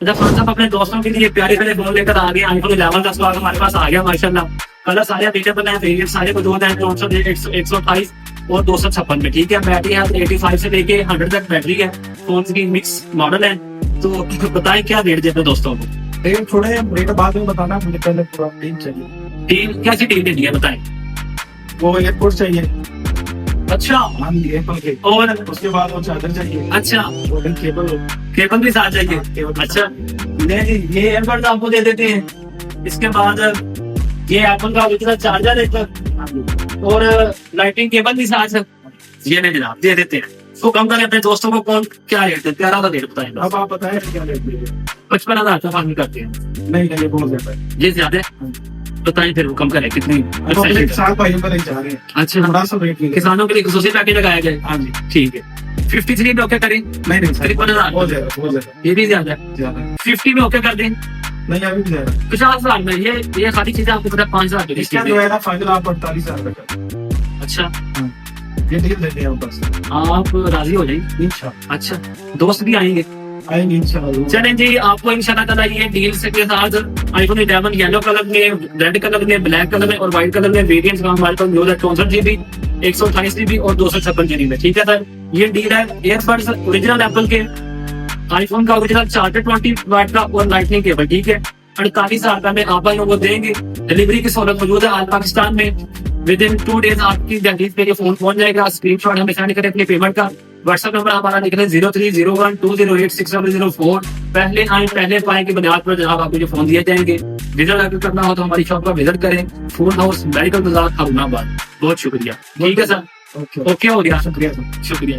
जब खान साहब अपने दोस्तों के लिए प्यारे प्यारे फोन लेकर आ गए, आईफोन 11 का स्टॉक हमारे पास आ गया माशाल्लाह। कलर सारे अवेलेबल हैं, वेरिएंट सारे मौजूद हैं 128 और 256 में। ठीक है, बैटरी है 85 से लेके 100 तक बैटरी है। फोन की मिक्स मॉडल है। तो बताएं क्या रेट देते हैं दोस्तों को? रेट थोड़े रेट बाद में बताना, मुझे पहले पूरा टीम चाहिए। टीम कैसी टीम देनी है बताएं? वो एयरपोर्ट चाहिए, अच्छा, हाँ एयरपोर्ट के, और उसके बाद वो चादर चाहिए, अच्छा वो केबल हो। केबल भी साथ चाहिए। केबल। अच्छा, नहीं ये एयरबड्स आपको दे देते हैं। इसके बाद ये एप्पल का ओरिजिनल चार्जर है और लाइटिंग केबल भी साथ है। ये नहीं जनाब दे देते हैं। तो कम करें अपने दोस्तों को। कौन क्या रेट देते हैं? 11 का रेट बताएं। अब आप बताएं क्या रेट देंगे? 55,000 का फाइनल करते हैं। नहीं नहीं, ये बहुत ज्यादा है। ये ज्यादा है, बताएं फिर वो कम करें कितनी। अब अपने किसान भाइयों पर ही जा रहे हैं, अच्छा, थोड़ा सा रेट मिलेगा। किसानों के लिए खसूसी पैकेज लगाया गया है। हाँ जी, ठीक है। 53 में ओके करें? नहीं नहीं, 53,000 बहुत ज्यादा, बहुत ज्यादा, ये भी ज्यादा है। ज्यादा है। 50 में ओके कर दें? नहीं अभी भी ज्यादा। 50,000 में ये सारी चीजें आपको पता 5,000 इसका जो है ना फाइनल आप 48,000 का। अच्छा, ये डील देते हैं बस, आप राजी हो जाएंगे? इंशाल्लाह अच्छा, दोस्त भी आएंगे? आएंगे इंशाल्लाह। चलें जी, आपको इंशाल्लाह ताला ये डील के साथ आईफोन 11 येलो कलर में, रेड कलर में, ब्लैक कलर में और व्हाइट कलर में वेरिएंट्स हमारे पास मौजूद है। 64 GB, 128 GB और 256 GB में। ठीक है सर, ये डील है एयरबड्स ओरिजिनल एप्पल के, आईफोन का ओरिजिनल चार्जर 20 वाट का और लाइटनिंग केबल। ठीक है, 48,000 का में आप भाइयों को देंगे। डिलीवरी की सहूलत मौजूद है ऑल पाकिस्तान में। विद इन 2 डेज आपकी दहलीज पे ये फोन पहुंच जाएगा। स्क्रीनशॉट हमें सेंड करें अपने पेमेंट का। व्हाट्सएप नंबर हमारा लिख लें 0301208600। पहले आए पहले पाए की बुनियाद पर जनाब आपको ये फोन दिए जाएंगे। विजिट अगर करना हो तो हमारी शॉप पर विजिट करें। फूड हाउस मेडिकल बाजार, हारूनाबाद। बहुत शुक्रिया। ठीक है सर, ओके ओके हो गया। शुक्रिया सर। शुक्रिया।